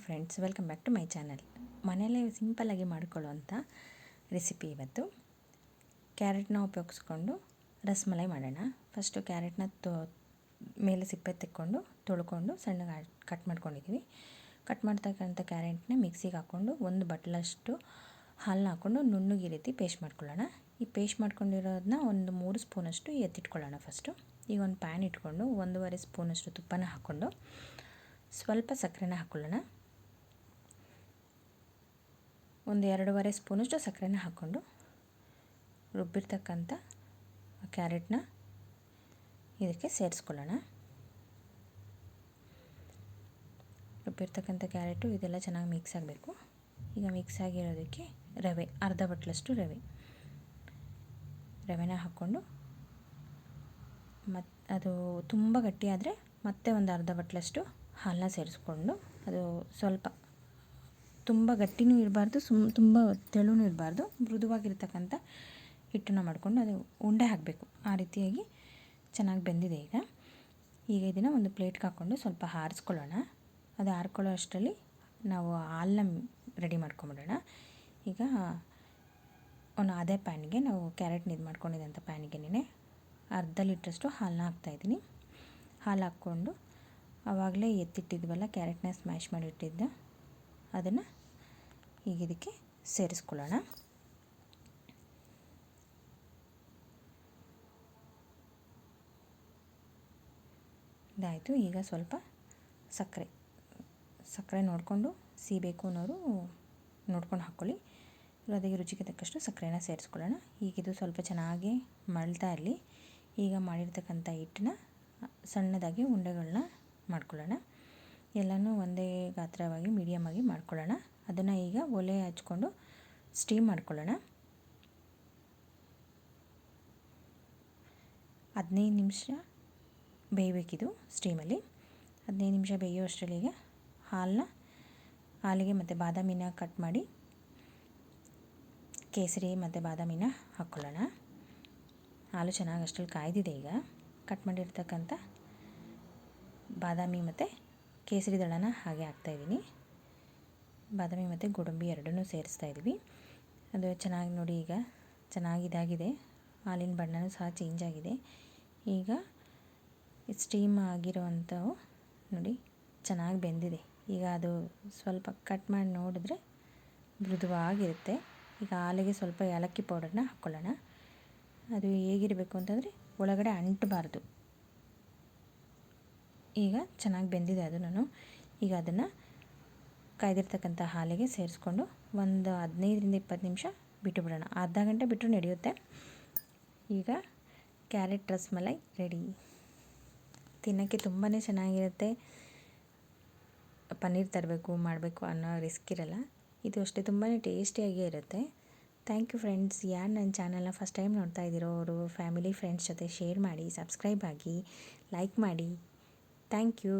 Friends, welcome back to my channel. ಮನೆಯಲ್ಲೇ ಸಿಂಪಲ್ಲಾಗಿ ಮಾಡ್ಕೊಳ್ಳುವಂಥ recipe ಇವತ್ತು. ಕ್ಯಾರೆಟ್ನ ಉಪಯೋಗಿಸ್ಕೊಂಡು ರಸಮಲೈ ಮಾಡೋಣ. ಫಸ್ಟು ಕ್ಯಾರೆಟ್ನ ಮೇಲೆ ಸಿಪ್ಪೆ ತೆಕ್ಕೊಂಡು ತೊಳ್ಕೊಂಡು ಸಣ್ಣಗೆ ಕಟ್ ಮಾಡ್ಕೊಂಡಿದ್ದೀವಿ. ಕಟ್ ಮಾಡ್ತಕ್ಕಂಥ ಕ್ಯಾರೆಟ್ನ ಮಿಕ್ಸಿಗೆ ಹಾಕ್ಕೊಂಡು ಒಂದು ಬಟ್ಲಷ್ಟು ಹಾಲನ್ನ ಹಾಕ್ಕೊಂಡು ನುಣ್ಣಗೆ ಈ ರೀತಿ ಪೇಸ್ಟ್ ಮಾಡ್ಕೊಳ್ಳೋಣ. ಈ ಪೇಸ್ಟ್ ಮಾಡ್ಕೊಂಡಿರೋದನ್ನ ಒಂದು 3 ಸ್ಪೂನಷ್ಟು ಎತ್ತಿಟ್ಕೊಳ್ಳೋಣ. ಫಸ್ಟು ಈಗ ಒಂದು ಪ್ಯಾನ್ ಇಟ್ಕೊಂಡು 1.5 ಸ್ಪೂನಷ್ಟು ತುಪ್ಪನ ಹಾಕ್ಕೊಂಡು ಸ್ವಲ್ಪ ಸಕ್ಕರೆನ ಹಾಕ್ಕೊಳ್ಳೋಣ. ಒಂದು 2.5 ಸ್ಪೂನಷ್ಟು ಸಕ್ಕರೆನ ಹಾಕ್ಕೊಂಡು ರುಬ್ಬಿರ್ತಕ್ಕಂಥ ಕ್ಯಾರೆಟ್ನ ಇದಕ್ಕೆ ಸೇರಿಸ್ಕೊಳ್ಳೋಣ. ರುಬ್ಬಿರ್ತಕ್ಕಂಥ ಕ್ಯಾರೆಟು ಇದೆಲ್ಲ ಚೆನ್ನಾಗಿ ಮಿಕ್ಸ್ ಆಗಬೇಕು. ಈಗ ಮಿಕ್ಸ್ ಆಗಿರೋದಕ್ಕೆ ರವೆ, ಅರ್ಧ ಬಟ್ಲಷ್ಟು ರವೆನ ಹಾಕ್ಕೊಂಡು ಅದು ತುಂಬ ಗಟ್ಟಿಯಾದರೆ ಮತ್ತೆ ಒಂದು ಅರ್ಧ ಬಟ್ಲಷ್ಟು ಹಾಲನ್ನ ಸೇರಿಸ್ಕೊಂಡು, ಅದು ಸ್ವಲ್ಪ ತುಂಬ ಗಟ್ಟಿನೂ ಇರಬಾರ್ದು, ತುಂಬ ತೆಳುನೂ ಇರಬಾರ್ದು, ಮೃದುವಾಗಿರ್ತಕ್ಕಂಥ ಹಿಟ್ಟನ್ನು ಮಾಡಿಕೊಂಡು ಅದು ಉಂಡೆ ಹಾಕಬೇಕು. ಆ ರೀತಿಯಾಗಿ ಚೆನ್ನಾಗಿ ಬೆಂದಿದೆ. ಈಗ ಇದನ್ನು ಒಂದು ಪ್ಲೇಟ್ಗೆ ಹಾಕ್ಕೊಂಡು ಸ್ವಲ್ಪ ಆರಿಸ್ಕೊಳ್ಳೋಣ. ಅದು ಆರ್ಕೊಳ್ಳೋ ಅಷ್ಟರಲ್ಲಿ ನಾವು ಹಾಲನ್ನ ರೆಡಿ ಮಾಡ್ಕೊಂಬಿಡೋಣ. ಈಗ ಅದೇ ಪ್ಯಾನಿಗೆ ನಾವು ಕ್ಯಾರೆಟ್ನ ಇದು ಮಾಡ್ಕೊಂಡಿದ್ದಂಥ ಪ್ಯಾನಿಗೆ ಅರ್ಧ ಲೀಟ್ರಷ್ಟು ಹಾಲನ್ನ ಹಾಕ್ತಾಯಿದ್ದೀನಿ. ಹಾಲು ಹಾಕ್ಕೊಂಡು ಆವಾಗಲೇ ಎತ್ತಿಟ್ಟಿದ್ವಲ್ಲ ಕ್ಯಾರೆಟ್ನ ಸ್ಮ್ಯಾಶ್ ಮಾಡಿಟ್ಟಿದ್ದ ಅದನ್ನು ಈಗ ಇದಕ್ಕೆ ಸೇರಿಸ್ಕೊಳ್ಳೋಣ. ಇದಾಯಿತು. ಈಗ ಸ್ವಲ್ಪ ಸಕ್ಕರೆ ನೋಡಿಕೊಂಡು ಸಿಗಬೇಕು ಅನ್ನೋರು ನೋಡ್ಕೊಂಡು ಹಾಕ್ಕೊಳ್ಳಿ. ಅದಕ್ಕೆ ರುಚಿಗೆ ತಕ್ಕಷ್ಟು ಸಕ್ಕರೆನ ಸೇರಿಸ್ಕೊಳ್ಳೋಣ. ಈಗ ಇದು ಸ್ವಲ್ಪ ಚೆನ್ನಾಗಿ ಮಳ್ತಾ ಇರಲಿ. ಈಗ ಮಾಡಿರ್ತಕ್ಕಂಥ ಹಿಟ್ಟನ್ನ ಸಣ್ಣದಾಗಿ ಉಂಡೆಗಳನ್ನ ಮಾಡ್ಕೊಳ್ಳೋಣ. ಎಲ್ಲನೂ ಒಂದೇ ಗಾತ್ರವಾಗಿ ಮೀಡಿಯಮಾಗಿ ಮಾಡ್ಕೊಳ್ಳೋಣ. ಅದನ್ನು ಈಗ ಒಲೆ ಹಚ್ಕೊಂಡು ಸ್ಟೀಮ್ ಮಾಡ್ಕೊಳ್ಳೋಣ. 15 ನಿಮಿಷ ಬೇಯಬೇಕಿದು ಸ್ಟೀಮಲ್ಲಿ. 15 ನಿಮಿಷ ಬೇಯೋ ಅಷ್ಟರಲ್ಲಿ ಈಗ ಹಾಲಿಗೆ ಮತ್ತು ಬಾದಾಮಿನ ಕಟ್ ಮಾಡಿ ಕೇಸರಿ ಮತ್ತು ಬಾದಾಮಿನ ಹಾಕ್ಕೊಳ್ಳೋಣ. ಹಾಲು ಚೆನ್ನಾಗಿ ಅಷ್ಟರಲ್ಲಿ ಕಾಯ್ದಿದೆ. ಈಗ ಕಟ್ ಮಾಡಿರ್ತಕ್ಕಂಥ ಬಾದಾಮಿ ಮತ್ತು ಕೇಸರಿ ದಳನ ಹಾಗೆ ಹಾಕ್ತಾಯಿದ್ದೀನಿ. ಬಾದಾಮಿ ಮತ್ತು ಗೋಡಂಬಿ ಎರಡನ್ನೂ ಸೇರಿಸ್ತಾ ಇದ್ದೀವಿ. ಅದು ಚೆನ್ನಾಗಿ ನೋಡಿ, ಈಗ ಚೆನ್ನಾಗಿ ಇದಾಗಿದೆ. ಹಾಲಿನ ಬಣ್ಣನೂ ಸಹ ಚೇಂಜ್ ಆಗಿದೆ. ಈಗ ಸ್ಟೀಮ್ ಆಗಿರೋವಂಥವು ನೋಡಿ ಚೆನ್ನಾಗಿ ಬೆಂದಿದೆ. ಈಗ ಅದು ಸ್ವಲ್ಪ ಕಟ್ ಮಾಡಿ ನೋಡಿದ್ರೆ ಮೃದುವಾಗಿರುತ್ತೆ. ಈಗ ಹಾಲಿಗೆ ಸ್ವಲ್ಪ ಏಲಕ್ಕಿ ಪೌಡರ್ನ ಹಾಕ್ಕೊಳ್ಳೋಣ. ಅದು ಹೇಗಿರಬೇಕು ಅಂತಂದರೆ ಒಳಗಡೆ ಅಂಟಬಾರ್ದು. ಈಗ ಚೆನ್ನಾಗಿ ಬೆಂದಿದೆ ಅದು. ಈಗ ಅದನ್ನು ಕಾಯ್ದಿರ್ತಕ್ಕಂಥ ಹಾಲಿಗೆ ಸೇರಿಸ್ಕೊಂಡು ಒಂದು 15ರಿಂದ 20 ನಿಮಿಷ ಬಿಟ್ಟು ಬಿಡೋಣ. ಅರ್ಧ ಗಂಟೆ ಬಿಟ್ಟರು ನಡೆಯುತ್ತೆ. ಈಗ ಕ್ಯಾರೆಟ್ ರಸಮಲೈ ರೆಡಿ. ತಿನ್ನೋಕ್ಕೆ ತುಂಬಾ ಚೆನ್ನಾಗಿರುತ್ತೆ. ಪನ್ನೀರ್ ಮಾಡಬೇಕು ಅನ್ನೋ ರಿಸ್ಕ್ ಇರಲ್ಲ. ಇದು ಅಷ್ಟೇ ತುಂಬಾ ಟೇಸ್ಟಿಯಾಗೇ ಇರುತ್ತೆ. Thank you friends. ಯಾರು ನನ್ನ ಚಾನಲ್ನ ಫಸ್ಟ್ ಟೈಮ್ ನೋಡ್ತಾ ಇದ್ದೀರೋ ಅವರು ಫ್ಯಾಮಿಲಿ ಫ್ರೆಂಡ್ಸ್ ಜೊತೆ ಶೇರ್ ಮಾಡಿ, ಸಬ್ಸ್ಕ್ರೈಬ್ ಆಗಿ, ಲೈಕ್ ಮಾಡಿ. Thank you.